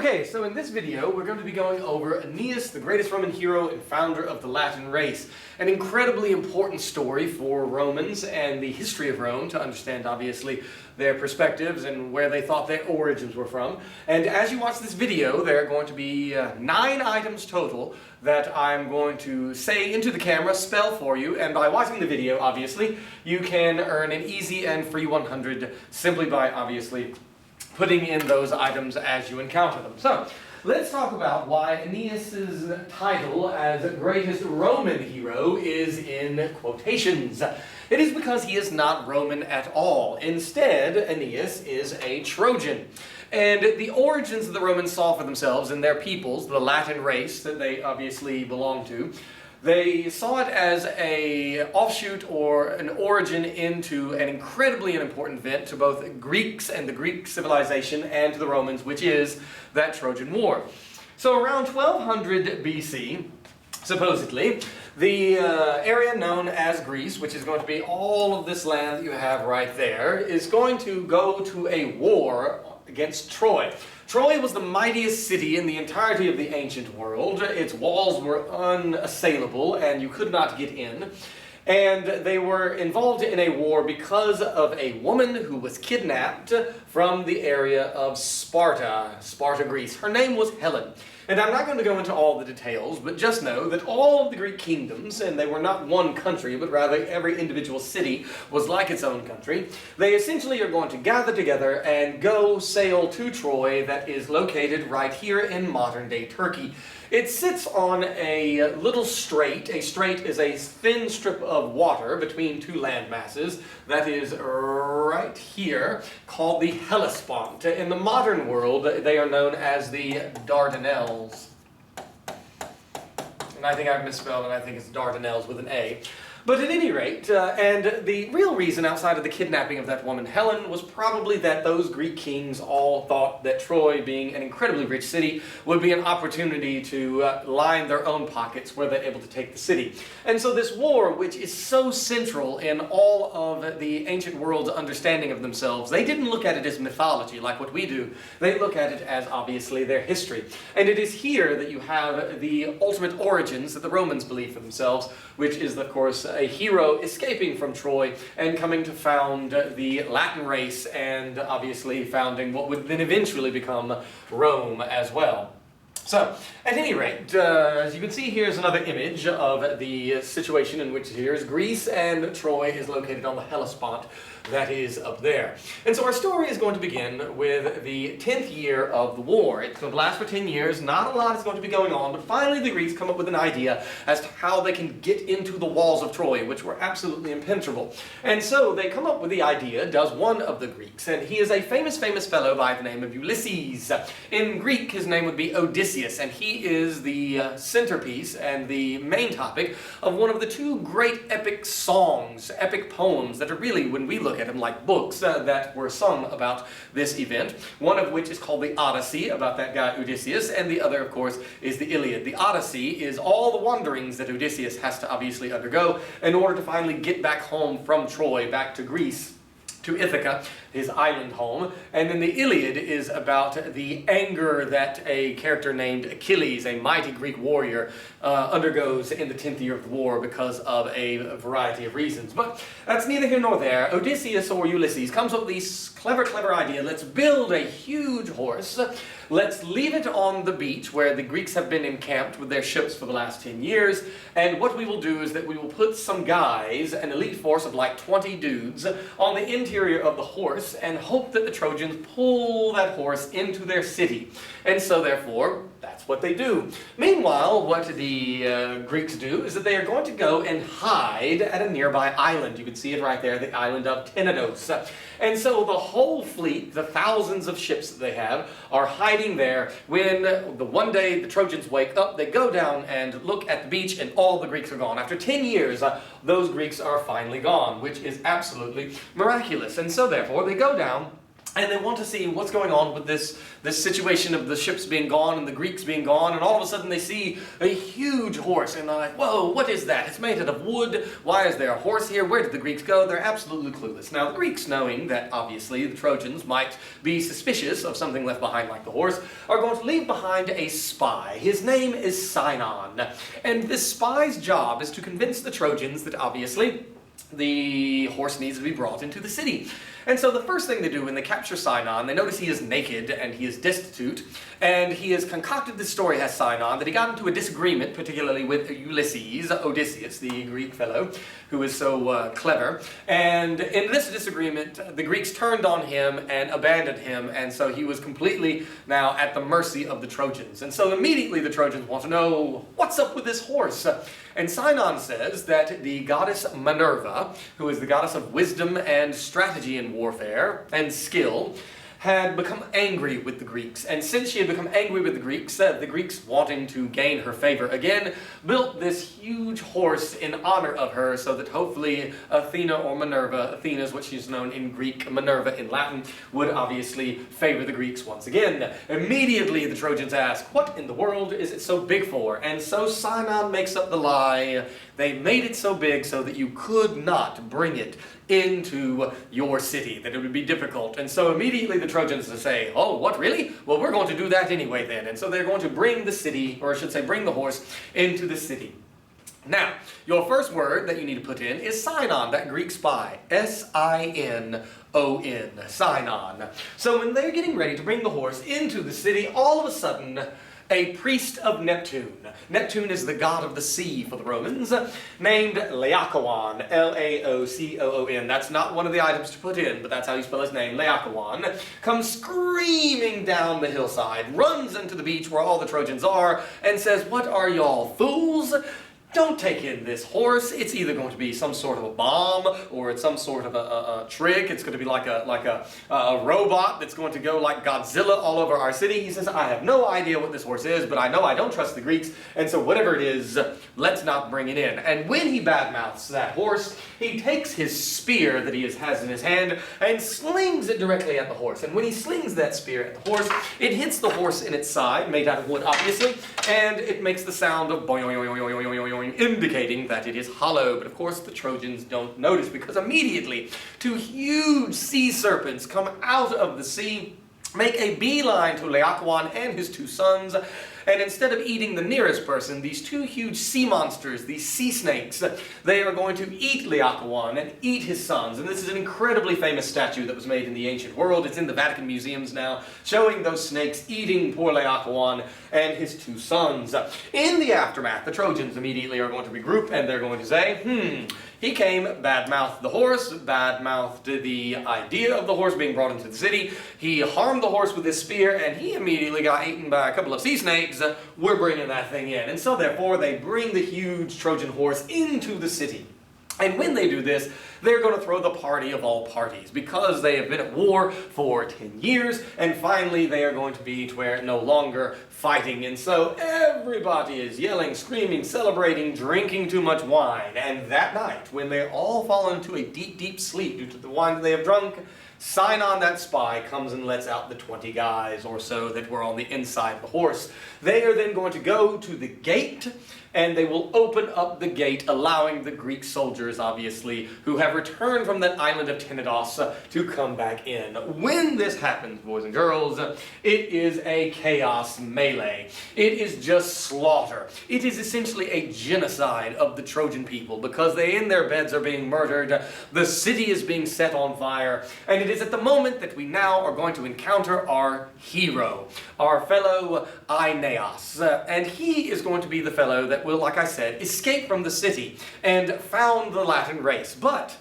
Okay, so in this video we're going to be going over Aeneas, the greatest Roman hero and founder of the Latin race. An incredibly important story for Romans and the history of Rome to understand, obviously, their perspectives and where they thought their origins were from. And as you watch this video, there are going to be 9 items total that I'm going to say into the camera, spell for you, and by watching the video, obviously, you can earn an easy and free 100 simply by, obviously, putting in those items as you encounter them. So, let's talk about why Aeneas' title as greatest Roman hero is in quotations. It is because he is not Roman at all. Instead, Aeneas is a Trojan. And the origins that the Romans saw for themselves and their peoples, the Latin race that they obviously belong to, they saw it as an offshoot or an origin into an incredibly important event to both Greeks and the Greek civilization and to the Romans, which is that Trojan War. So around 1200 BC, supposedly, the area known as Greece, which is going to be all of this land that you have right there, is going to go to a war against Troy. Troy was the mightiest city in the entirety of the ancient world. Its walls were unassailable and you could not get in. And they were involved in a war because of a woman who was kidnapped from the area of Sparta, Greece. Her name was Helen. And I'm not going to go into all the details, but just know that all of the Greek kingdoms, and they were not one country, but rather every individual city was like its own country, they essentially are going to gather together and go sail to Troy that is located right here in modern-day Turkey. It sits on a little strait. A strait is a thin strip of water between two land masses that is right here, called the Hellespont. In the modern world, they are known as the Dardanelles. And I think I've misspelled it. I think it's Dardanelles with an A. But at any rate, and the real reason outside of the kidnapping of that woman Helen was probably that those Greek kings all thought that Troy, being an incredibly rich city, would be an opportunity to line their own pockets were they able to take the city. And so this war, which is so central in all of the ancient world's understanding of themselves, they didn't look at it as mythology like what we do. They look at it as obviously their history. And it is here that you have the ultimate origins that the Romans believe for themselves, which is, of course, a hero escaping from Troy and coming to found the Latin race and obviously founding what would then eventually become Rome as well. So, at any rate, as you can see, here's another image of the situation in which here is Greece and Troy is located on the Hellespont that is up there. And so our story is going to begin with the 10th year of the war. It's going to last for 10 years, not a lot is going to be going on, but finally the Greeks come up with an idea as to how they can get into the walls of Troy, which were absolutely impenetrable. And so they come up with the idea, does one of the Greeks, and he is a famous fellow by the name of Ulysses. In Greek, his name would be Odysseus, and he is the centerpiece and the main topic of one of the 2 great epic songs, epic poems that are really, when we look at them, like books that were sung about this event. One of which is called the Odyssey, about that guy Odysseus, and the other, of course, is the Iliad. The Odyssey is all the wanderings that Odysseus has to obviously undergo in order to finally get back home from Troy, back to Greece, to Ithaca, his island home. And then the Iliad is about the anger that a character named Achilles, a mighty Greek warrior, undergoes in the 10th year of the war because of a variety of reasons. But that's neither here nor there. Odysseus, or Ulysses, comes up with this clever idea. Let's build a huge horse. Let's leave it on the beach where the Greeks have been encamped with their ships for the last 10 years. And what we will do is that we will put some guys, an elite force of like 20 dudes, on the interior of the horse and hope that the Trojans pull that horse into their city. And so therefore, that's what they do. Meanwhile, what the Greeks do is that they are going to go and hide at a nearby island. You can see it right there, the island of Tenedos. And so the whole fleet, the thousands of ships that they have, are hiding there when one day the Trojans wake up, they go down and look at the beach and all the Greeks are gone. After 10 years, those Greeks are finally gone, which is absolutely miraculous. And so therefore, they go down And they want to see what's going on with this situation of the ships being gone and the Greeks being gone, and all of a sudden they see a huge horse, and they're like, whoa, what is that? It's made out of wood. Why is there a horse here? Where did the Greeks go? They're absolutely clueless. Now, the Greeks, knowing that obviously the Trojans might be suspicious of something left behind like the horse, are going to leave behind a spy. His name is Sinon, and this spy's job is to convince the Trojans that obviously the horse needs to be brought into the city. And so the first thing they do when they capture Sinon, they notice he is naked and he is destitute, and he has concocted this story, has Sinon, that he got into a disagreement, particularly with Ulysses, Odysseus, the Greek fellow, who is so clever. And in this disagreement, the Greeks turned on him and abandoned him, and so he was completely now at the mercy of the Trojans. And so immediately the Trojans want to know, what's up with this horse? And Sinon says that the goddess Minerva, who is the goddess of wisdom and strategy in warfare and skill, had become angry with the Greeks. And since she had become angry with the Greeks wanting to gain her favor again, built this huge horse in honor of her so that hopefully Athena or Minerva, Athena is what she's known in Greek, Minerva in Latin, would obviously favor the Greeks once again. Immediately the Trojans ask, what in the world is it so big for? And so Sinon makes up the lie. They made it so big so that you could not bring it into your city, that it would be difficult. And so immediately the Trojans say, oh, what, really? Well, we're going to do that anyway then. And so they're going to bring the city, or I should say bring the horse, into the city. Now, your first word that you need to put in is Sinon, that Greek spy. S-I-N-O-N, Sinon. So when they're getting ready to bring the horse into the city, all of a sudden, a priest of Neptune. Neptune is the god of the sea for the Romans, named Laocoon, L-A-O-C-O-O-N. That's not one of the items to put in, but that's how you spell his name, Laocoon. Comes screaming down the hillside, runs into the beach where all the Trojans are, and says, what are y'all, fools? Don't take in this horse. It's either going to be some sort of a bomb, or it's some sort of a trick. It's going to be like a robot that's going to go like Godzilla all over our city. He says, I have no idea what this horse is, but I know I don't trust the Greeks, and so whatever it is, let's not bring it in. And when he badmouths that horse, he takes his spear that he has in his hand and slings it directly at the horse. And when he slings that spear at the horse, it hits the horse in its side, made out of wood obviously, and it makes the sound of boing, boing, boing, boing, boing, boing, indicating that it is hollow. But of course the Trojans don't notice, because immediately two huge sea serpents come out of the sea, make a beeline to Laocoon and his two sons, and instead of eating the nearest person, these two huge sea monsters, these sea snakes, they are going to eat Laocoon and eat his sons. And this is an incredibly famous statue that was made in the ancient world. It's in the Vatican museums now, showing those snakes eating poor Laocoon and his two sons. In the aftermath, the Trojans immediately are going to regroup, and they're going to say, he came, bad-mouthed the horse, bad-mouthed the idea of the horse being brought into the city. He harmed the horse with his spear, and he immediately got eaten by a couple of sea snakes. We're bringing that thing in. And so therefore, they bring the huge Trojan horse into the city. And when they do this, they're going to throw the party of all parties, because they have been at war for 10 years, and finally they are going to be to where no longer fighting. And so everybody is yelling, screaming, celebrating, drinking too much wine. And that night, when they all fall into a deep, deep sleep due to the wine that they have drunk, Sinon, that spy, comes and lets out the 20 guys or so that were on the inside of the horse. They are then going to go to the gate, and they will open up the gate, allowing the Greek soldiers, obviously, who have returned from that island of Tenedos, to come back in. When this happens, boys and girls, it is a chaos melee. It is just slaughter. It is essentially a genocide of the Trojan people, because they in their beds are being murdered, the city is being set on fire, and it is at the moment that we now are going to encounter our hero, our fellow Aeneas. And he is going to be the fellow that will, like I said, escape from the city and found the Latin race. But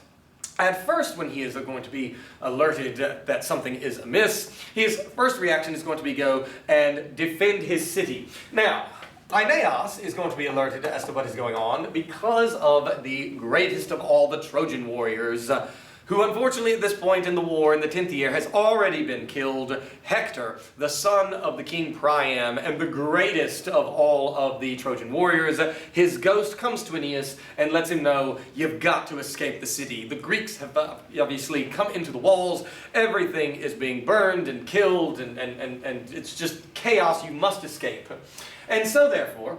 at first, when he is going to be alerted that something is amiss, his first reaction is going to be go and defend his city. Now, Aeneas is going to be alerted as to what is going on because of the greatest of all the Trojan warriors, who unfortunately at this point in the war in the 10th year has already been killed, Hector, the son of the king Priam and the greatest of all of the Trojan warriors. His ghost comes to Aeneas and lets him know, you've got to escape the city. The Greeks have obviously come into the walls, everything is being burned and killed, and it's just chaos, you must escape. And so therefore,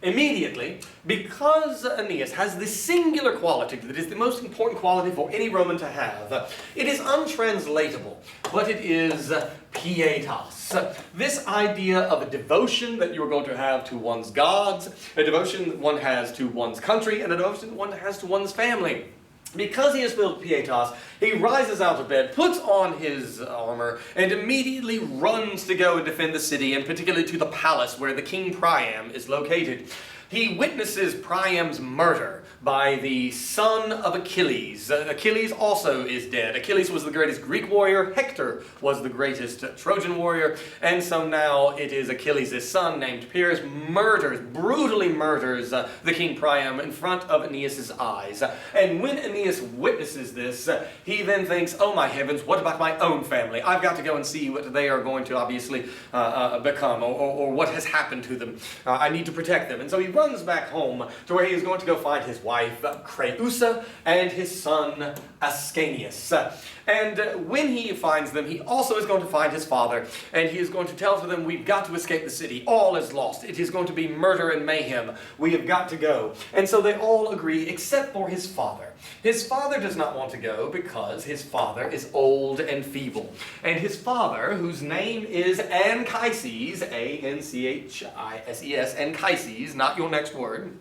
immediately, because Aeneas has this singular quality that is the most important quality for any Roman to have, it is untranslatable, but it is pietas. This idea of a devotion that you are going to have to one's gods, a devotion that one has to one's country, and a devotion that one has to one's family. Because he is filled with pietas, he rises out of bed, puts on his armor, and immediately runs to go and defend the city, and particularly to the palace where the king Priam is located. He witnesses Priam's murder by the son of Achilles. Achilles also is dead. Achilles was the greatest Greek warrior. Hector was the greatest Trojan warrior. And so now it is Achilles' son named Pyrrhus brutally murders the king Priam in front of Aeneas' eyes. And when Aeneas witnesses this, he then thinks, oh my heavens, what about my own family? I've got to go and see what they are going to obviously become, or what has happened to them. I need to protect them. And so he runs back home to where he is going to go find his wife Creusa and his son Ascanius. And when he finds them, he also is going to find his father, and he is going to tell to them, we've got to escape the city. All is lost. It is going to be murder and mayhem. We have got to go. And so they all agree, except for his father. His father does not want to go because his father is old and feeble. And his father, whose name is Anchises, A-N-C-H-I-S-E-S, Anchises, not your next word,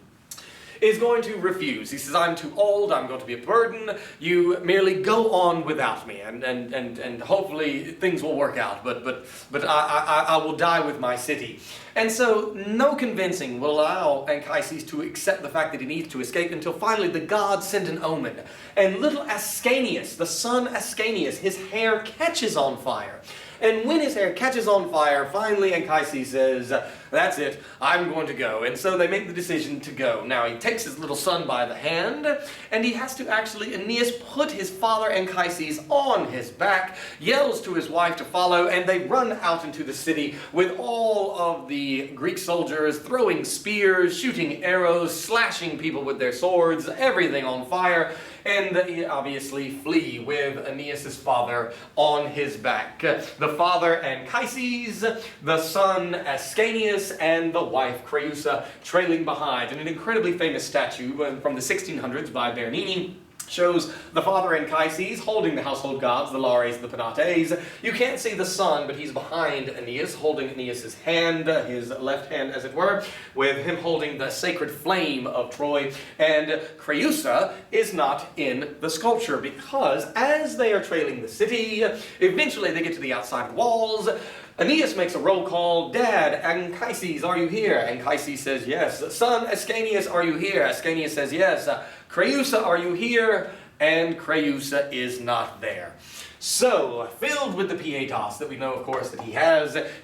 is going to refuse. He says, I'm too old, I'm going to be a burden, you merely go on without me, and hopefully things will work out, but I will die with my city. And so no convincing will allow Anchises to accept the fact that he needs to escape until finally the gods send an omen. And little Ascanius, the son Ascanius, his hair catches on fire. And when his hair catches on fire, finally Anchises says, that's it, I'm going to go. And so they make the decision to go. Now he takes his little son by the hand, and he has to actually, Aeneas put his father Anchises on his back, yells to his wife to follow, and they run out into the city with all of the Greek soldiers throwing spears, shooting arrows, slashing people with their swords, everything on fire. And they obviously flee with Aeneas' father on his back. The father Anchises, the son Ascanius, and the wife Creusa trailing behind. And an incredibly famous statue from the 1600s by Bernini shows the father Anchises holding the household gods, the Lares, the Penates. You can't see the son, but he's behind Aeneas, holding Aeneas' hand, his left hand as it were, with him holding the sacred flame of Troy. And Creusa is not in the sculpture because as they are trailing the city, eventually they get to the outside walls. Aeneas makes a roll call, Dad, Anchises, are you here? Anchises says yes. Son Ascanius, are you here? Ascanius says yes. Creusa, are you here? And Creusa is not there. So, filled with the pietas that we know, of course, that he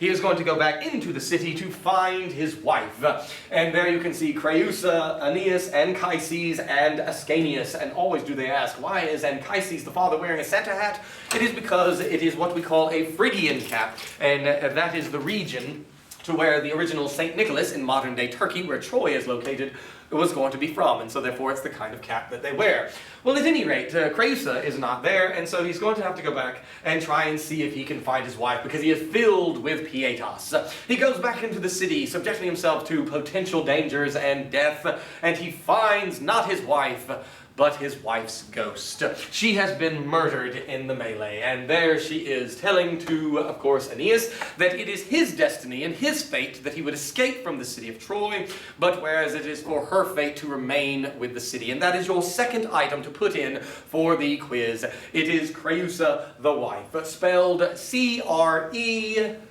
is going to go back into the city to find his wife. And there you can see Creusa, Aeneas, Anchises, and Ascanius. And always do they ask, why is Anchises, the father, wearing a Santa hat? It is because it is what we call a Phrygian cap, and that is the region to where the original St. Nicholas in modern-day Turkey, where Troy is located, was going to be from, and so therefore it's the kind of cap that they wear. Well, at any rate, Creusa is not there, and so he's going to have to go back and try and see if he can find his wife, because he is filled with pietas. He goes back into the city, subjecting himself to potential dangers and death, and he finds not his wife, but his wife's ghost. She has been murdered in the melee, and there she is, telling to, of course, Aeneas that it is his destiny and his fate that he would escape from the city of Troy, but whereas it is for her fate to remain with the city. And that is your second item to put in for the quiz. It is Creusa the wife, spelled C-R-E-U-S-A.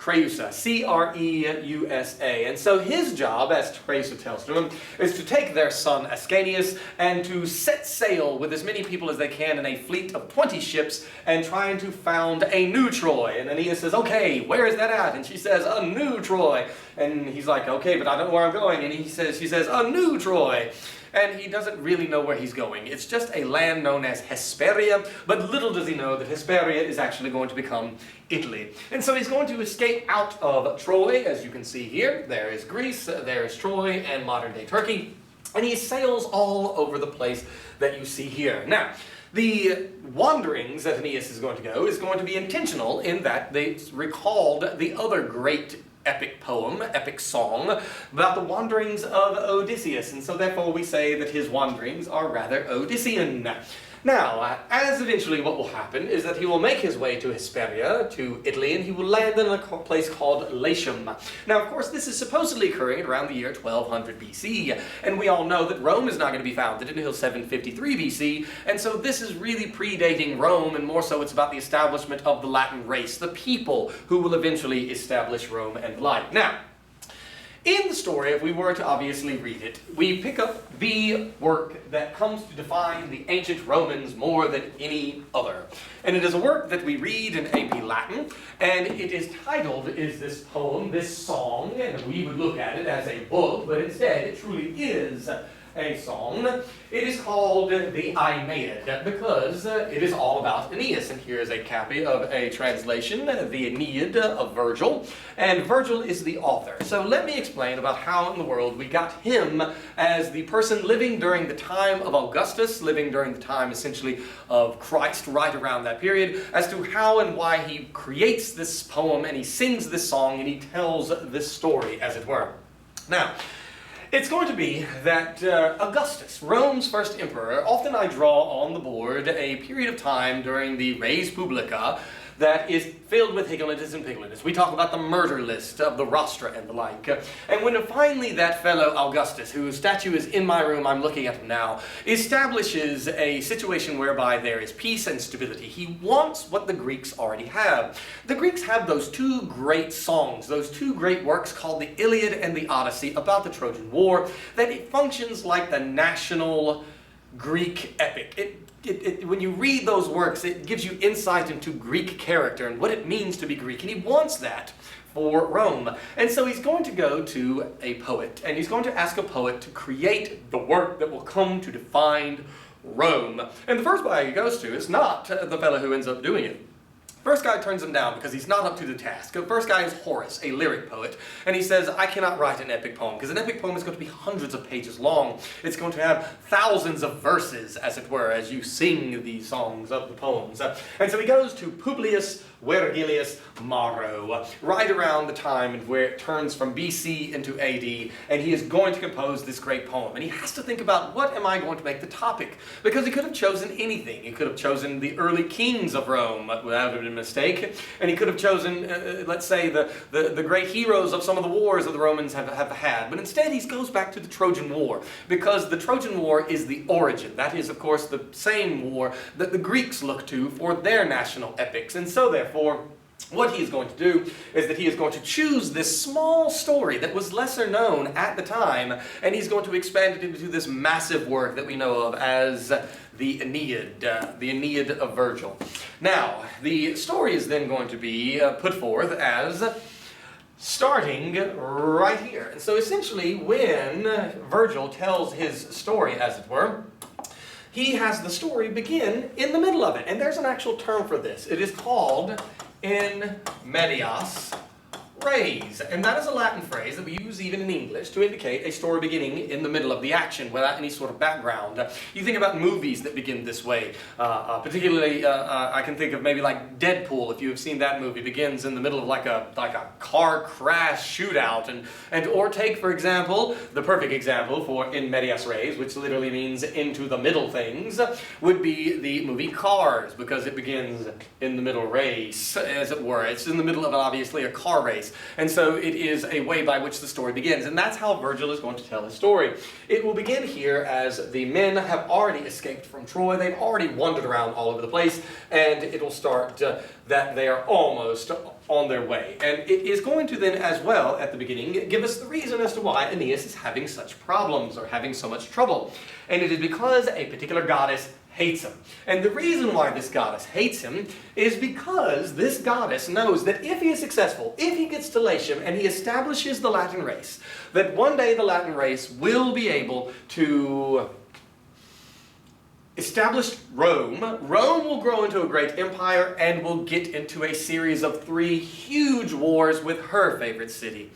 Creusa, C-R-E-U-S-A. And so his job, as Creusa tells to him, is to take their son Ascanius and to set sail with as many people as they can in a fleet of 20 ships and trying to found a new Troy. And Aeneas says, okay, where is that at? And she says, a new Troy. And he's like, okay, but I don't know where I'm going. And she says, a new Troy. and he doesn't really know where he's going. It's just a land known as Hesperia, but little does he know that Hesperia is actually going to become Italy. And so he's going to escape out of Troy, as you can see here. There is Greece, there is Troy, and modern-day Turkey. And he sails all over the place that you see here. Now, the wanderings that Aeneas is going to go is going to be intentional in that they recalled the other great epic poem, epic song, about the wanderings of Odysseus, and so therefore we say that his wanderings are rather Odyssean. Now, as eventually what will happen is that he will make his way to Hesperia, to Italy, and he will land in a place called Latium. Now, of course, this is supposedly occurring at around the year 1200 BC, and we all know that Rome is not going to be founded until 753 BC, and so this is really predating Rome, and more so it's about the establishment of the Latin race, the people who will eventually establish Rome and the like. Now, in the story, if we were to obviously read it, we pick up the work that comes to define the ancient Romans more than any other. And it is a work that we read in AP Latin, and it is titled, is this poem, this song, and we would look at it as a book, but instead it truly is a song. It is called the Aeneid because it is all about Aeneas, and here is a copy of a translation, the Aeneid of Virgil, and Virgil is the author. So let me explain about how in the world we got him as the person living during the time of Augustus, living during the time essentially of Christ, right around that period, as to how and why he creates this poem and he sings this song and he tells this story, as it were. Now, it's going to be that Augustus, Rome's first emperor, often I draw on the board a period of time during the Res Publica that is filled with higgledies and piggledies. We talk about the murder list of the rostra and the like. And when finally that fellow Augustus, whose statue is in my room, I'm looking at him now, establishes a situation whereby there is peace and stability, he wants what the Greeks already have. The Greeks have those two great songs, those two great works called the Iliad and the Odyssey about the Trojan War, that it functions like the national Greek epic. When you read those works, it gives you insight into Greek character and what it means to be Greek, and he wants that for Rome. And so he's going to go to a poet, and he's going to ask a poet to create the work that will come to define Rome. And the first guy he goes to is not the fellow who ends up doing it. First guy turns him down because he's not up to the task. The first guy is Horace, a lyric poet, and he says, I cannot write an epic poem, because an epic poem is going to be hundreds of pages long. It's going to have thousands of verses, as it were, as you sing the songs of the poems. And so he goes to Publius Vergilius Maro, right around the time where it turns from BC into AD, and he is going to compose this great poem. And he has to think about, what am I going to make the topic? Because he could have chosen anything. He could have chosen the early kings of Rome, without a mistake, and he could have chosen, let's say, the great heroes of some of the wars that the Romans have had. But instead, he goes back to the Trojan War, because the Trojan War is the origin. That is, of course, the same war that the Greeks look to for their national epics. And so, therefore, what he is going to do is that he is going to choose this small story that was lesser known at the time, and he's going to expand it into this massive work that we know of as the Aeneid of Virgil. Now, the story is then going to be put forth as starting right here. And so essentially, when Virgil tells his story, as it were, he has the story begin in the middle of it. And there's an actual term for this. It is called in medias res, and that is a Latin phrase that we use even in English to indicate a story beginning in the middle of the action without any sort of background. You think about movies that begin this way, particularly I can think of maybe like Deadpool, if you have seen that movie, begins in the middle of like a car crash shootout, and or take, for example, the perfect example for in medias res, which literally means into the middle things, would be the movie Cars, because it begins in the middle race, as it were. It's in the middle of obviously a car race. And so it is a way by which the story begins. And that's how Virgil is going to tell his story. It will begin here as the men have already escaped from Troy. They've already wandered around all over the place. And it will start that they are almost on their way. And it is going to then as well, at the beginning, give us the reason as to why Aeneas is having such problems or having so much trouble. And it is because a particular goddess, hates him. And the reason why this goddess hates him is because this goddess knows that if he is successful, if he gets to Latium and he establishes the Latin race, that one day the Latin race will be able to establish Rome. Rome will grow into a great empire and will get into a series of 3 huge wars with her favorite city.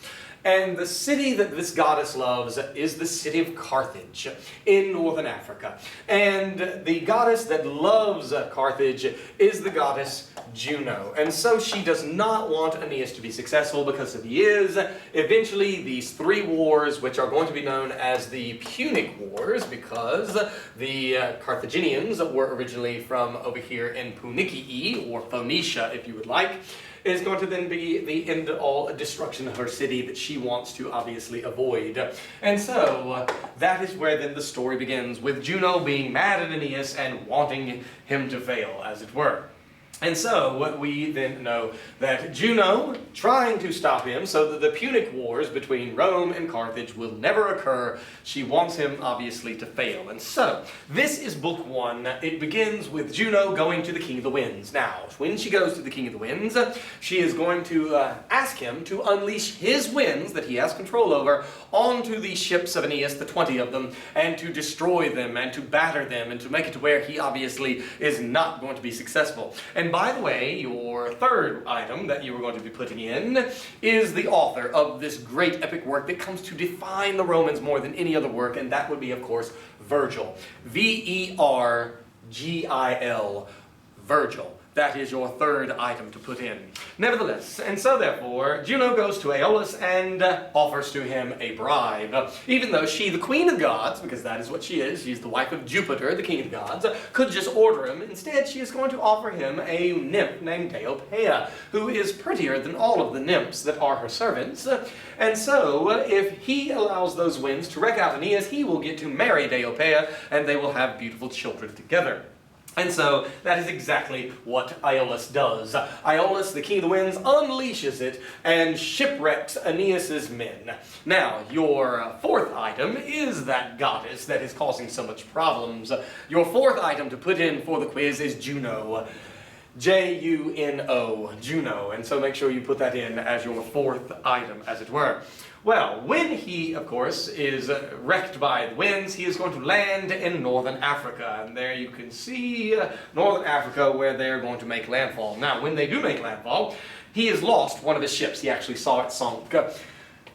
And the city that this goddess loves is the city of Carthage in northern Africa. And the goddess that loves Carthage is the goddess Juno. And so she does not want Aeneas to be successful, because if he is, eventually these 3 wars, which are going to be known as the Punic Wars, because the Carthaginians were originally from over here in Punicii, or Phoenicia if you would like, is going to then be the end-all destruction of her city that she wants to obviously avoid. And so, that is where then the story begins, with Juno being mad at Aeneas and wanting him to fail, as it were. And so, we then know that Juno, trying to stop him so that the Punic Wars between Rome and Carthage will never occur, she wants him, obviously, to fail. And so, this is book 1. It begins with Juno going to the King of the Winds. Now, when she goes to the King of the Winds, she is going to ask him to unleash his winds that he has control over onto the ships of Aeneas, the 20 of them, and to destroy them, and to batter them, and to make it to where he obviously is not going to be successful. And by the way, your 3rd item that you are going to be putting in is the author of this great epic work that comes to define the Romans more than any other work, and that would be, of course, Virgil. V-E-R-G-I-L. Virgil. That is your 3rd item to put in. Nevertheless, and so therefore, Juno goes to Aeolus and offers to him a bribe. Even though she, the queen of gods, because that is what she is, she's the wife of Jupiter, the king of gods, could just order him. Instead, she is going to offer him a nymph named Deiopeia, who is prettier than all of the nymphs that are her servants. And so, if he allows those winds to wreck out Aeneas, he will get to marry Deiopeia, and they will have beautiful children together. And so, that is exactly what Aeolus does. Aeolus, the king of the winds, unleashes it and shipwrecks Aeneas' men. Now, your 4th item is that goddess that is causing so much problems. Your 4th item to put in for the quiz is Juno. J-U-N-O, Juno. And so make sure you put that in as your 4th item, as it were. Well, when he, of course, is wrecked by the winds, he is going to land in northern Africa. And there you can see northern Africa where they're going to make landfall. Now, when they do make landfall, he has lost one of his ships. He actually saw it sunk.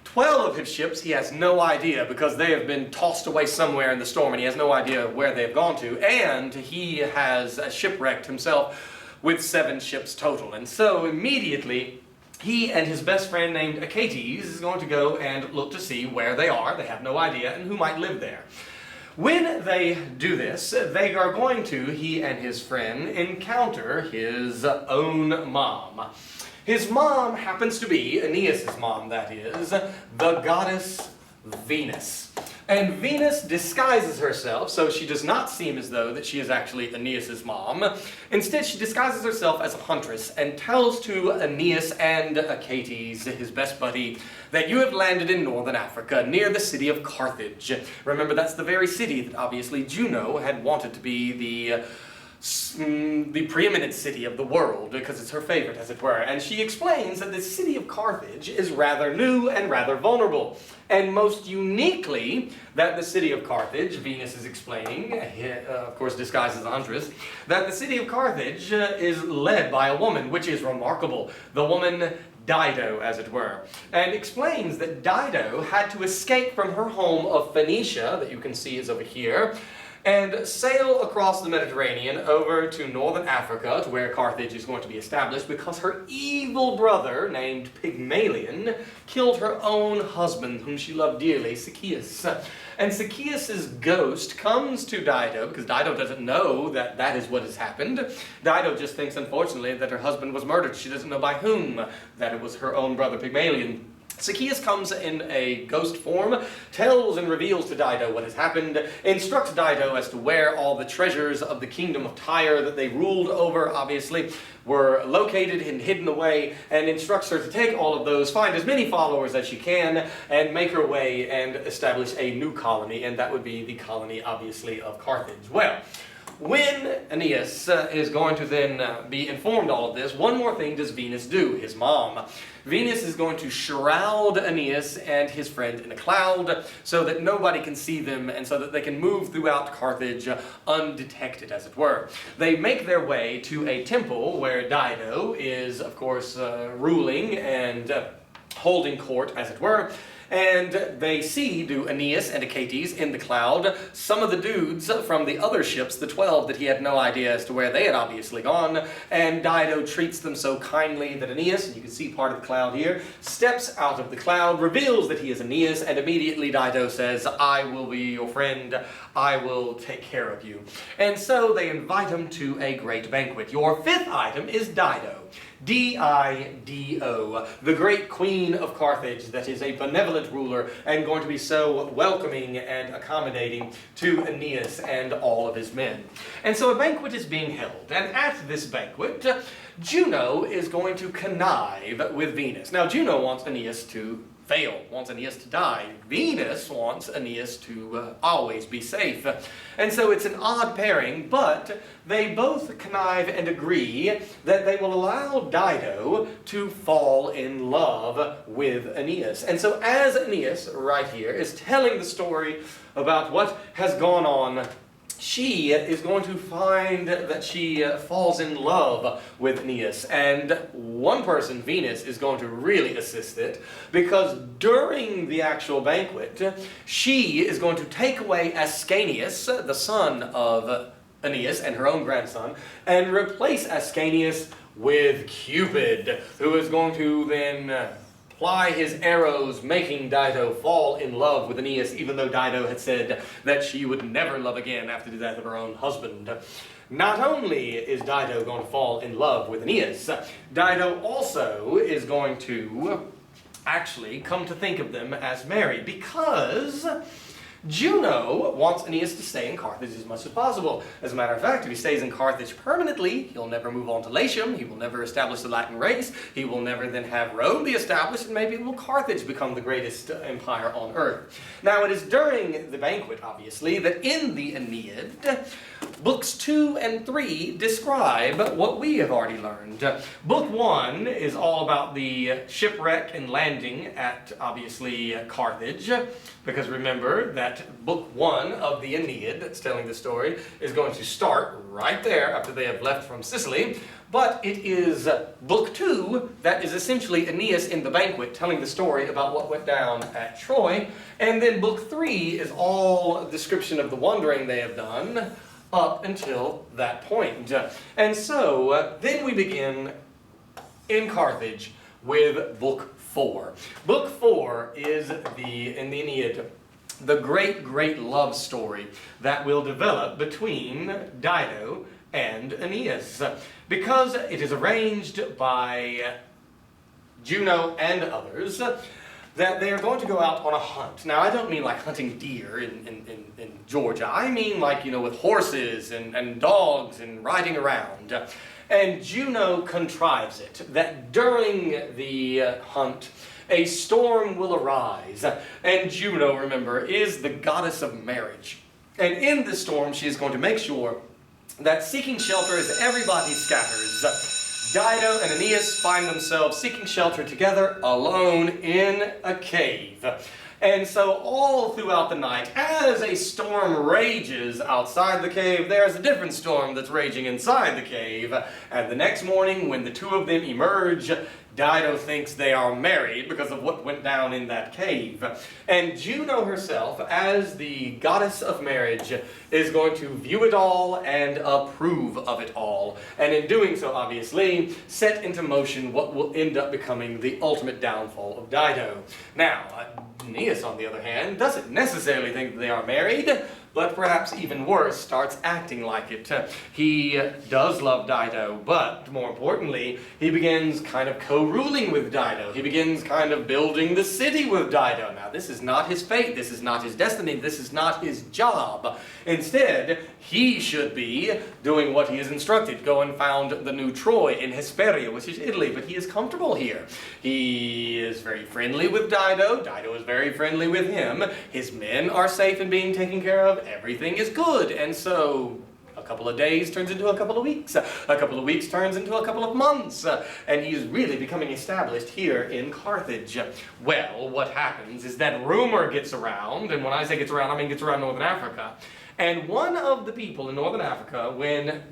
12 of his ships, he has no idea, because they have been tossed away somewhere in the storm, and he has no idea where they've gone to. And he has shipwrecked himself with 7 ships total. And so, immediately, he and his best friend named Aeneas is going to go and look to see where they are. They have no idea, and who might live there. When they do this, they are going to, he and his friend, encounter his own mom. His mom happens to be, Aeneas' mom that is, the goddess Venus. And Venus disguises herself, so she does not seem as though that she is actually Aeneas' mom. Instead, she disguises herself as a huntress and tells to Aeneas and Aeneas, his best buddy, that you have landed in northern Africa, near the city of Carthage. Remember, that's the very city that obviously Juno had wanted to be the preeminent city of the world, because it's her favorite, as it were. And she explains that the city of Carthage is rather new and rather vulnerable. And most uniquely, that the city of Carthage, Venus is explaining, of course disguised as a huntress, that the city of Carthage is led by a woman, which is remarkable. The woman Dido, as it were, and explains that Dido had to escape from her home of Phoenicia, that you can see is over here, and sail across the Mediterranean over to northern Africa, to where Carthage is going to be established, because her evil brother, named Pygmalion, killed her own husband, whom she loved dearly, Sychaeus. And Sychaeus' ghost comes to Dido, because Dido doesn't know that that is what has happened. Dido just thinks, unfortunately, that her husband was murdered. She doesn't know by whom, that it was her own brother Pygmalion. Sychaeus comes in a ghost form, tells and reveals to Dido what has happened, instructs Dido as to where all the treasures of the kingdom of Tyre that they ruled over, obviously, were located and hidden away, and instructs her to take all of those, find as many followers as she can, and make her way and establish a new colony, and that would be the colony, obviously, of Carthage. Well, When Aeneas is going to then be informed all of this, one more thing does Venus do, his mom. Venus is going to shroud Aeneas and his friend in a cloud so that nobody can see them and so that they can move throughout Carthage undetected, as it were. They make their way to a temple where Dido is, of course, ruling and holding court, as it were. And they see, do Aeneas and Achates in the cloud, some of the dudes from the other ships, the 12, that he had no idea as to where they had obviously gone, and Dido treats them so kindly that Aeneas, and you can see part of the cloud here, steps out of the cloud, reveals that he is Aeneas, and immediately Dido says, I will be your friend, I will take care of you. And so they invite him to a great banquet. Your fifth item is Dido. D-I-D-O, the great queen of Carthage that is a benevolent ruler and going to be so welcoming and accommodating to Aeneas and all of his men. And so a banquet is being held, and at this banquet, Juno is going to connive with Venus. Now, Juno wants Aeneas to fail, wants Aeneas to die. Venus wants Aeneas to always be safe. And so it's an odd pairing, but they both connive and agree that they will allow Dido to fall in love with Aeneas. And so as Aeneas, right here, is telling the story about what has gone on, she is going to find that she falls in love with Aeneas. And one person, Venus, is going to really assist it, because during the actual banquet, she is going to take away Ascanius, the son of Aeneas and her own grandson, and replace Ascanius with Cupid, who is going to then ply his arrows, making Dido fall in love with Aeneas, even though Dido had said that she would never love again after the death of her own husband. Not only is Dido going to fall in love with Aeneas, Dido also is going to actually come to think of them as married, because Juno wants Aeneas to stay in Carthage as much as possible. As a matter of fact, if he stays in Carthage permanently, he'll never move on to Latium, he will never establish the Latin race, he will never then have Rome be established, and maybe will Carthage become the greatest empire on earth. Now, it is during the banquet, obviously, that in the Aeneid, books 2 and 3 describe what we have already learned. Book 1 is all about the shipwreck and landing at, obviously, Carthage, because remember that book 1 of the Aeneid, that's telling the story, is going to start right there after they have left from Sicily, but it is book 2 that is essentially Aeneas in the banquet telling the story about what went down at Troy, and then book 3 is all a description of the wandering they have done up until that point. And so then we begin in Carthage with book 4. Book 4 is in the Aeneid, the great love story that will develop between Dido and Aeneas, because it is arranged by Juno and others that they are going to go out on a hunt. Now, I don't mean like hunting deer in Georgia. I mean like, you know, with horses and dogs and riding around. And Juno contrives it that during the hunt, a storm will arise. And Juno, remember, is the goddess of marriage. And in this storm, she is going to make sure that seeking shelter as everybody scatters, Dido and Aeneas find themselves seeking shelter together alone in a cave. And so all throughout the night, as a storm rages outside the cave, there's a different storm that's raging inside the cave. And the next morning, when the two of them emerge, Dido thinks they are married because of what went down in that cave. And Juno herself, as the goddess of marriage, is going to view it all and approve of it all. And in doing so, obviously, set into motion what will end up becoming the ultimate downfall of Dido. Now, Aeneas, on the other hand, doesn't necessarily think that they are married, but perhaps even worse, starts acting like it. He does love Dido, but more importantly, he begins kind of co-ruling with Dido. He begins kind of building the city with Dido. Now, this is not his fate, this is not his destiny, this is not his job. Instead, he should be doing what he is instructed. Go and found the new Troy in Hesperia, which is Italy, but he is comfortable here. He is very friendly with Dido. Dido is very friendly with him. His men are safe and being taken care of. Everything is good. And so, a couple of days turns into a couple of weeks. A couple of weeks turns into a couple of months. And he's really becoming established here in Carthage. Well, what happens is that rumor gets around, and when I say gets around, I mean gets around Northern Africa. And one of the people in Northern Africa, when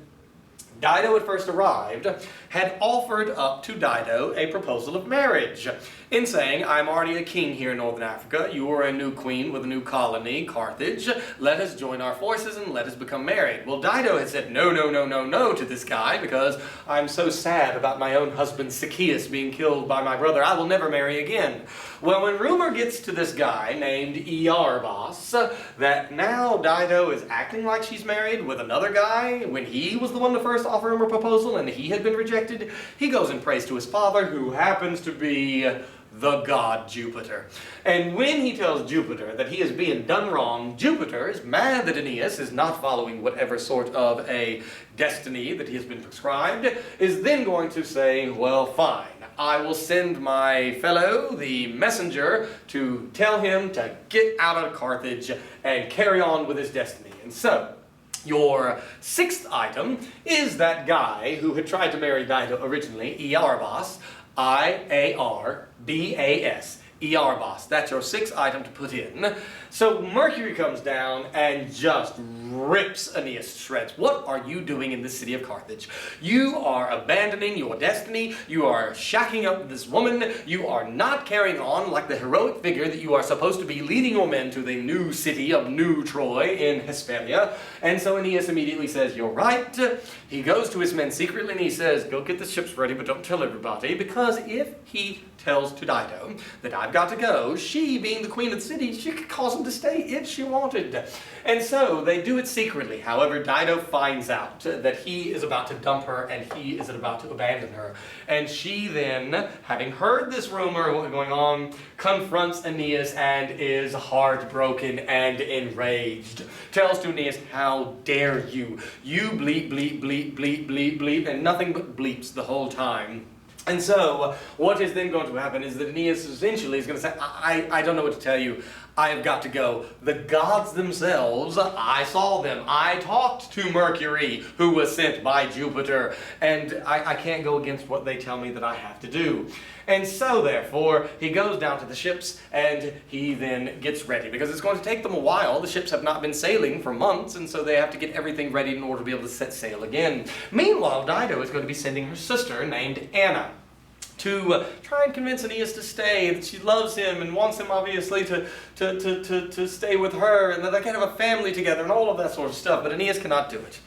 Dido had first arrived, had offered up to Dido a proposal of marriage in saying, I'm already a king here in Northern Africa, you are a new queen with a new colony, Carthage, let us join our forces and let us become married. Well, Dido had said no, no, no, no, no to this guy because I'm so sad about my own husband Zacchaeus being killed by my brother, I will never marry again. Well, when rumor gets to this guy named Iarbas that now Dido is acting like she's married with another guy when he was the one to first offer him a proposal and he had been rejected, he goes and prays to his father, who happens to be the god Jupiter. And when he tells Jupiter that he is being done wrong, Jupiter is mad that Aeneas is not following whatever sort of a destiny that he has been prescribed, is then going to say, well, fine, I will send my fellow, the messenger, to tell him to get out of Carthage and carry on with his destiny. And so, your sixth item is that guy who had tried to marry Dido originally, Iarbas, I-A-R-B-A-S. Iarbas. That's your sixth item to put in. So Mercury comes down and just rips Aeneas to shreds. What are you doing in the city of Carthage? You are abandoning your destiny. You are shacking up with this woman. You are not carrying on like the heroic figure that you are supposed to be, leading your men to the new city of New Troy in Hesperia. And so Aeneas immediately says, you're right. He goes to his men secretly and he says, go get the ships ready, but don't tell everybody, because if he tells to Dido that I've got to go, she, being the queen of the city, she could cause him to stay if she wanted. And so they do it secretly. However, Dido finds out that he is about to dump her and he is about to abandon her. And she then, having heard this rumor going on, confronts Aeneas and is heartbroken and enraged. Tells to Aeneas, how dare you? You bleep, bleep, bleep, bleep, bleep, bleep, and nothing but bleeps the whole time. And so, what is then going to happen is that Aeneas essentially is going to say, I don't know what to tell you. I have got to go. The gods themselves, I saw them. I talked to Mercury, who was sent by Jupiter, and I can't go against what they tell me that I have to do. And so, therefore, he goes down to the ships, and he then gets ready, because it's going to take them a while. The ships have not been sailing for months, and so they have to get everything ready in order to be able to set sail again. Meanwhile, Dido is going to be sending her sister, named Anna, to try and convince Aeneas to stay, that she loves him and wants him, obviously, to stay with her, and that they can have a family together, and all of that sort of stuff, but Aeneas cannot do it.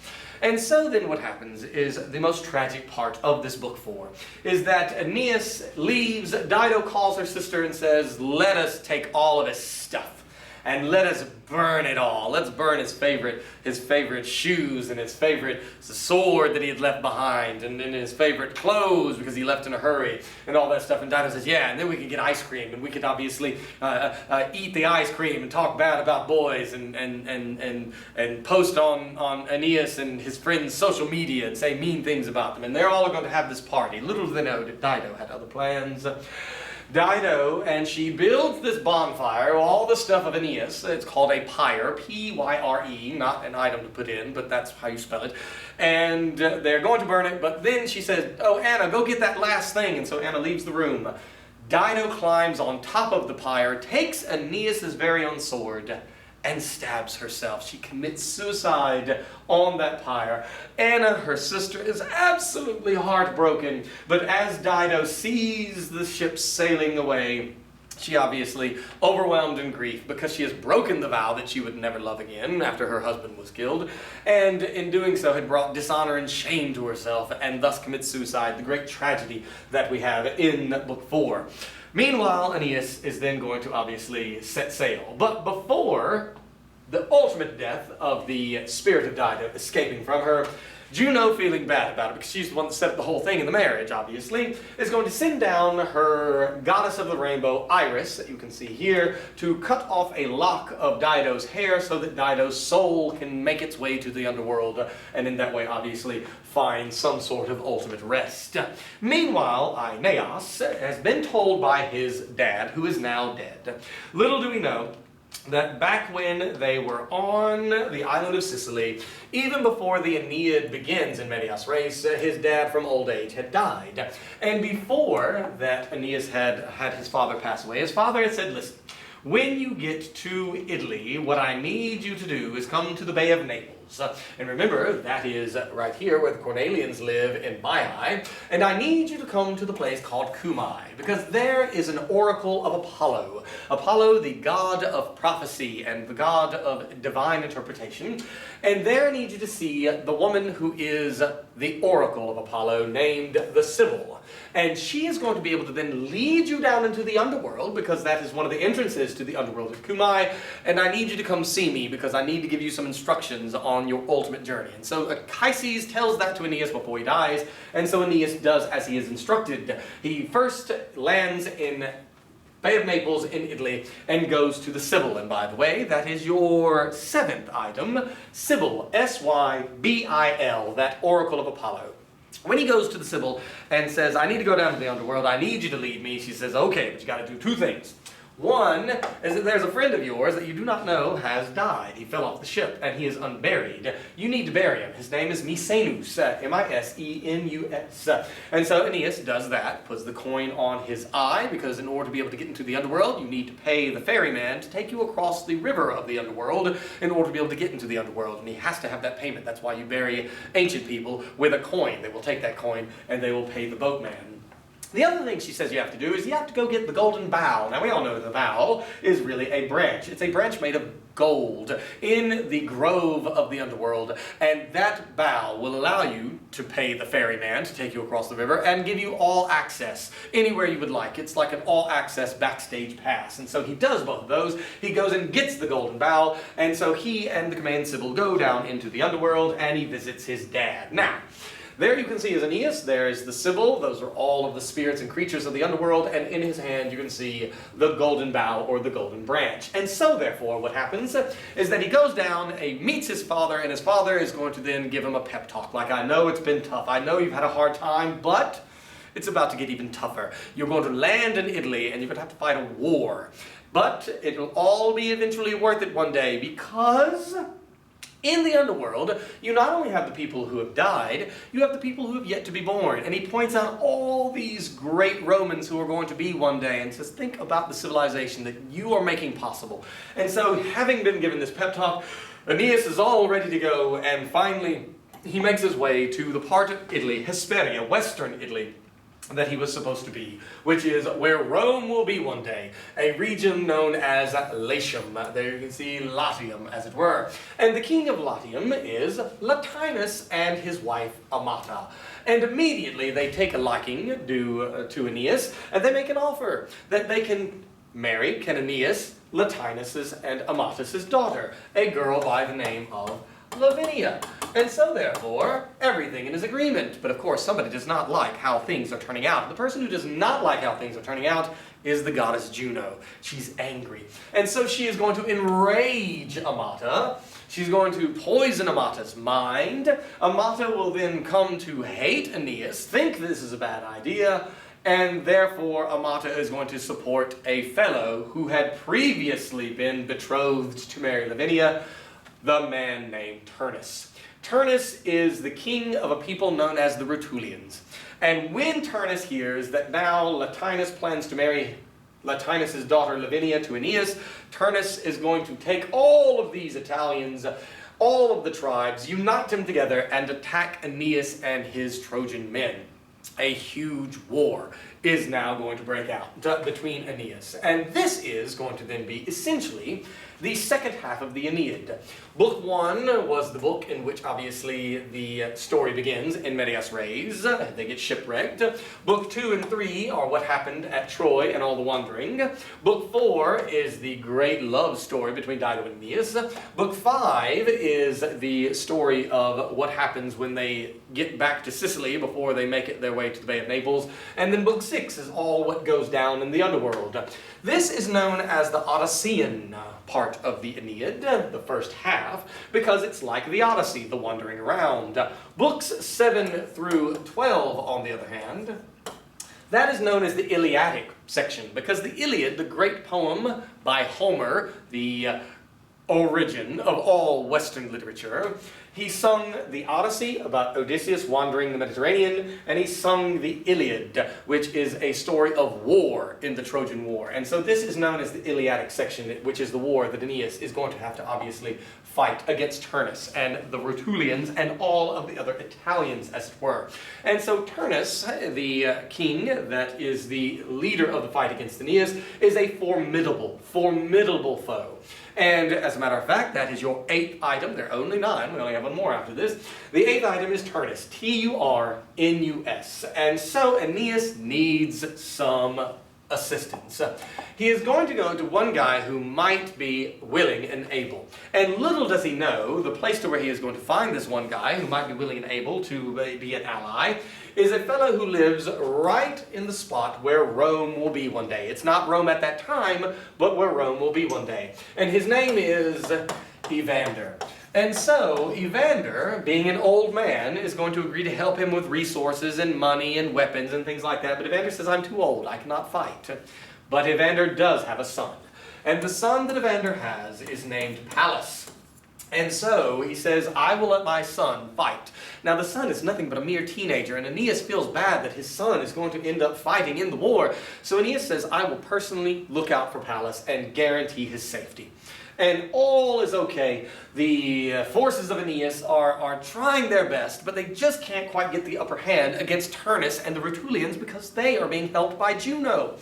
And so then what happens is the most tragic part of this book 4, is that Aeneas leaves, Dido calls her sister and says, let us take all of his stuff, and let us burn it all. Let's burn his favorite shoes and his favorite sword that he had left behind, and his favorite clothes because he left in a hurry, and all that stuff. And Dido says, yeah, and then we can get ice cream, and we could obviously eat the ice cream and talk bad about boys, and post on Aeneas and his friends' social media and say mean things about them. And they're all going to have this party. Little do they know that Dido had other plans. Dido, and she builds this bonfire, all the stuff of Aeneas. It's called a pyre, P-Y-R-E, not an item to put in, but that's how you spell it. And they're going to burn it, but then she says, oh, Anna, go get that last thing. And so Anna leaves the room. Dido climbs on top of the pyre, takes Aeneas' very own sword, and stabs herself. She commits suicide on that pyre. Anna, her sister, is absolutely heartbroken, but as Dido sees the ships sailing away, she obviously, overwhelmed in grief because she has broken the vow that she would never love again after her husband was killed, and in doing so had brought dishonor and shame to herself, and thus commits suicide, the great tragedy that we have in book 4. Meanwhile, Aeneas is then going to obviously set sail. But before the ultimate death of the spirit of Dido escaping from her, Juno, feeling bad about it, because she's the one that set up the whole thing in the marriage, obviously, is going to send down her goddess of the rainbow, Iris, that you can see here, to cut off a lock of Dido's hair so that Dido's soul can make its way to the underworld, and in that way, obviously, find some sort of ultimate rest. Meanwhile, Aeneas has been told by his dad, who is now dead. Little do we know that back when they were on the island of Sicily, even before the Aeneid begins in Medias Res, his dad from old age had died. And before that Aeneas had his father pass away, his father had said, listen, when you get to Italy, what I need you to do is come to the Bay of Naples. And remember, that is right here where the Cornelians live in Baiae. And I need you to come to the place called Cumae, because there is an oracle of Apollo. Apollo, the god of prophecy and the god of divine interpretation. And there I need you to see the woman who is the oracle of Apollo, named the Sibyl. And she is going to be able to then lead you down into the underworld, because that is one of the entrances to the underworld of Cumae. And I need you to come see me, because I need to give you some instructions on your ultimate journey. And so Anchises tells that to Aeneas before he dies, and so Aeneas does as he is instructed. He first lands in Bay of Naples in Italy and goes to the Sibyl. And by the way, that is your seventh item, Sibyl, S-Y-B-I-L, that oracle of Apollo. When he goes to the Sibyl and says, I need to go down to the underworld, I need you to lead me, she says, okay, but you got to do two things. One is that there's a friend of yours that you do not know has died. He fell off the ship and he is unburied. You need to bury him. His name is Misenus, M-I-S-E-N-U-S. And so Aeneas does that, puts the coin on his eye, because in order to be able to get into the underworld, you need to pay the ferryman to take you across the river of the underworld in order to be able to get into the underworld. And he has to have that payment. That's why you bury ancient people with a coin. They will take that coin and they will pay the boatman. The other thing she says you have to do is you have to go get the golden bough. Now we all know the bough is really a branch. It's a branch made of gold in the grove of the underworld, and that bough will allow you to pay the ferryman to take you across the river and give you all access anywhere you would like. It's like an all-access backstage pass. And so he does both of those. He goes and gets the golden bough, and so he and the command Sibyl go down into the underworld, and he visits his dad. Now, there you can see is Aeneas, there is the Sibyl, those are all of the spirits and creatures of the underworld, and in his hand you can see the golden bough or the golden branch. And so therefore what happens is that he goes down, he meets his father, and his father is going to then give him a pep talk, like, I know it's been tough, I know you've had a hard time, but it's about to get even tougher. You're going to land in Italy and you're going to have to fight a war. But it'll all be eventually worth it one day, because in the underworld, you not only have the people who have died, you have the people who have yet to be born. And he points out all these great Romans who are going to be one day and says, think about the civilization that you are making possible. And so, having been given this pep talk, Aeneas is all ready to go, and finally he makes his way to the part of Italy, Hesperia, western Italy, that he was supposed to be, which is where Rome will be one day, a region known as Latium. There you can see Latium, as it were. And the king of Latium is Latinus and his wife Amata. And immediately they take a liking to Aeneas, and they make an offer that they can marry Aeneas, Latinus's and Amatus's daughter, a girl by the name of Lavinia. And so therefore, everything is agreement. But of course, somebody does not like how things are turning out. The person who does not like how things are turning out is the goddess Juno. She's angry. And so she is going to enrage Amata. She's going to poison Amata's mind. Amata will then come to hate Aeneas, think this is a bad idea, and therefore Amata is going to support a fellow who had previously been betrothed to marry Lavinia, the man named Turnus. Turnus is the king of a people known as the Rutulians. And when Turnus hears that now Latinus plans to marry Latinus' daughter Lavinia to Aeneas, Turnus is going to take all of these Italians, all of the tribes, unite them together, and attack Aeneas and his Trojan men. A huge war is now going to break out between Aeneas. And this is going to then be essentially the second half of the Aeneid. Book 1 was the book in which obviously the story begins in Medias Res. They get shipwrecked. Book 2 and 3 are what happened at Troy and all the wandering. Book 4 is the great love story between Dido and Aeneas. Book 5 is the story of what happens when they get back to Sicily before they make it their way to the Bay of Naples. And then Book 6 is all what goes down in the underworld. This is known as the Odyssean part of the Aeneid, the first half, because it's like the Odyssey, the wandering around. Books 7 through 12, on the other hand, That is known as the Iliadic section, because the Iliad, the great poem by Homer, the origin of all Western literature, he sung the Odyssey about Odysseus wandering the Mediterranean, and he sung the Iliad, which is a story of war in the Trojan War. And so this is known as the Iliadic section, which is the war that Aeneas is going to have to obviously fight against Turnus and the Rutulians and all of the other Italians, as it were. And so Turnus, the king that is the leader of the fight against Aeneas, is a formidable foe. And as a matter of fact, that is your 8th item. There are only 9. We only have one more after this. The 8th item is Turnus. T-U-R-N-U-S. And so Aeneas needs some assistance. He is going to go to one guy who might be willing and able. And little does he know, the place to where he is going to find this one guy who might be willing and able to be an ally is a fellow who lives right in the spot where Rome will be one day. It's not Rome at that time, but where Rome will be one day. And his name is Evander. And so Evander, being an old man, is going to agree to help him with resources and money and weapons and things like that. But Evander says, I'm too old, I cannot fight. But Evander does have a son. And the son that Evander has is named Pallas. And so he says, I will let my son fight. Now the son is nothing but a mere teenager, and Aeneas feels bad that his son is going to end up fighting in the war. So Aeneas says, I will personally look out for Pallas and guarantee his safety. And all is okay. The forces of Aeneas are trying their best, but they just can't quite get the upper hand against Turnus and the Rutulians because they are being helped by Juno.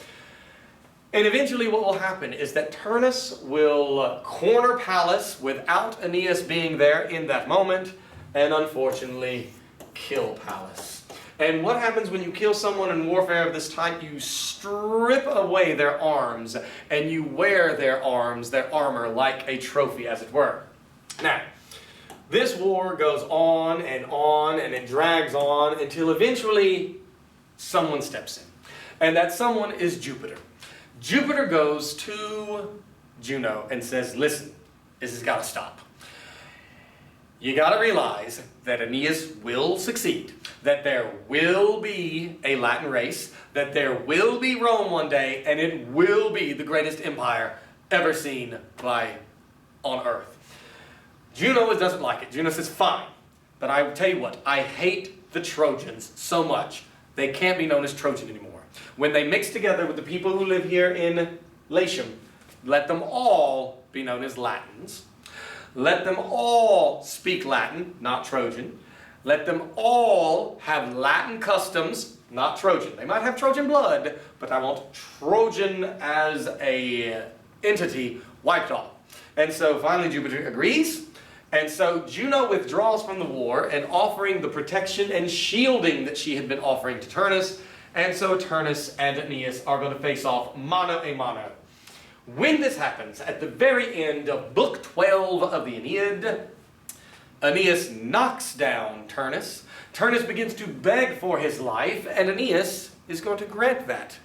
And eventually what will happen is that Turnus will corner Pallas without Aeneas being there in that moment, and unfortunately kill Pallas. And what happens when you kill someone in warfare of this type? You strip away their arms, and you wear their arms, their armor, like a trophy, as it were. Now, this war goes on, and it drags on until eventually someone steps in. And that someone is Jupiter. Jupiter goes to Juno and says, listen, this has got to stop. You got to realize that Aeneas will succeed, that there will be a Latin race, that there will be Rome one day, and it will be the greatest empire ever seen on earth. Juno doesn't like it. Juno says, fine, but I will tell you what, I hate the Trojans so much, they can't be known as Trojan anymore. When they mix together with the people who live here in Latium, let them all be known as Latins. Let them all speak Latin, not Trojan. Let them all have Latin customs, not Trojan. They might have Trojan blood, but I want Trojan as a entity wiped off. And so finally Jupiter agrees. And so Juno withdraws from the war and offering the protection and shielding that she had been offering to Turnus. And so Turnus and Aeneas are going to face off mano a mano. When this happens, at the very end of Book 12 of the Aeneid, Aeneas knocks down Turnus. Turnus begins to beg for his life, and Aeneas is going to grant that.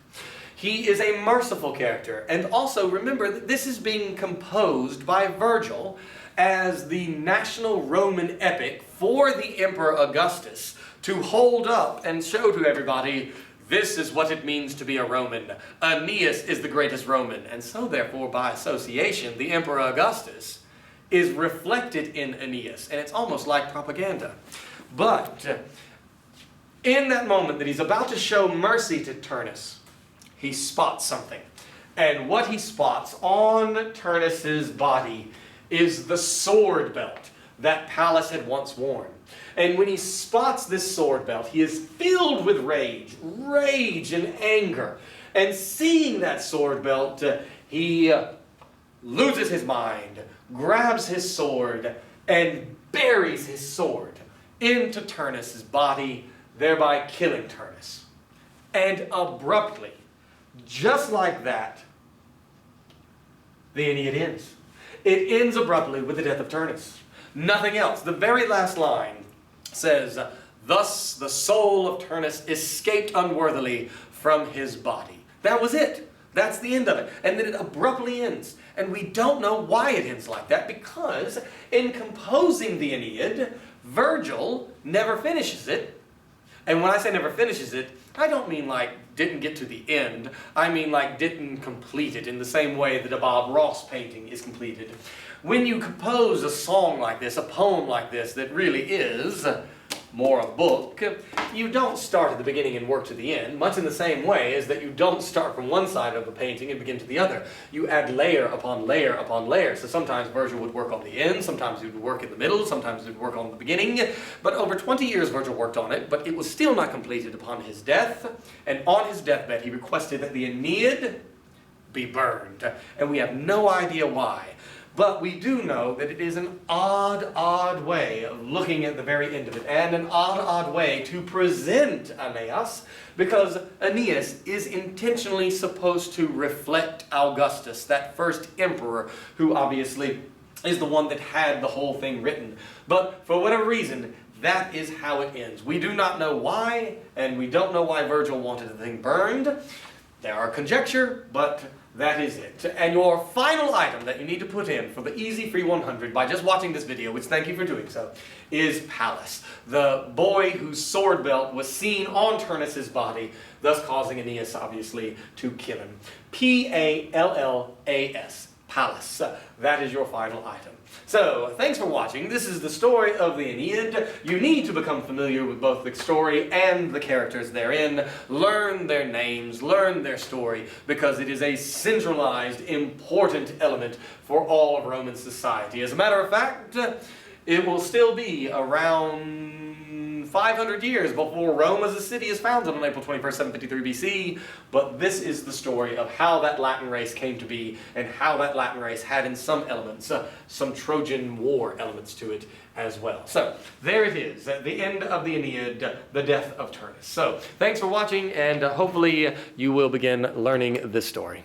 He is a merciful character. And also remember that this is being composed by Virgil as the national Roman epic for the Emperor Augustus to hold up and show to everybody, this is what it means to be a Roman. Aeneas is the greatest Roman. And so therefore, by association, the Emperor Augustus is reflected in Aeneas. And it's almost like propaganda. But in that moment that he's about to show mercy to Turnus, he spots something. And what he spots on Turnus's body is the sword belt that Pallas had once worn. And when he spots this sword belt, he is filled with rage and anger. And seeing that sword belt, he loses his mind, grabs his sword, and buries his sword into Turnus's body, thereby killing Turnus. And abruptly, just like that, the Aeneid ends. It ends abruptly with the death of Turnus. Nothing else. The very last line says, thus the soul of Turnus escaped unworthily from his body. That was it. That's the end of it. And then it abruptly ends. And we don't know why it ends like that, because in composing the Aeneid, Virgil never finishes it. And when I say never finishes it, I don't mean like didn't get to the end. I mean like didn't complete it in the same way that a Bob Ross painting is completed. When you compose a song like this, a poem like this that really is more a book, you don't start at the beginning and work to the end, much in the same way as that you don't start from one side of a painting and begin to the other. You add layer upon layer upon layer. So sometimes Virgil would work on the end, sometimes he would work in the middle, sometimes he would work on the beginning. But over 20 years Virgil worked on it, but it was still not completed upon his death. And on his deathbed he requested that the Aeneid be burned. And we have no idea why. But we do know that it is an odd way of looking at the very end of it, and an odd way to present Aeneas, because Aeneas is intentionally supposed to reflect Augustus, that first emperor, who obviously is the one that had the whole thing written. But for whatever reason, that is how it ends. We do not know why, and we don't know why Virgil wanted the thing burned. There are conjecture, but that is it. And your final item that you need to put in for the Easy Free 100 by just watching this video, which thank you for doing so, is Pallas, the boy whose sword belt was seen on Turnus's body, thus causing Aeneas, obviously, to kill him. P-A-L-L-A-S, Pallas. That is your final item. So, thanks for watching. This is the story of the Aeneid. You need to become familiar with both the story and the characters therein. Learn their names, learn their story, because it is a centralized, important element for all of Roman society. As a matter of fact, it will still be around 500 years before Rome as a city is founded on April 21st, 753 BC, but this is the story of how that Latin race came to be and how that Latin race had in some elements, some Trojan War elements to it as well. So, there it is, at the end of the Aeneid, the death of Turnus. So, thanks for watching, and hopefully you will begin learning this story.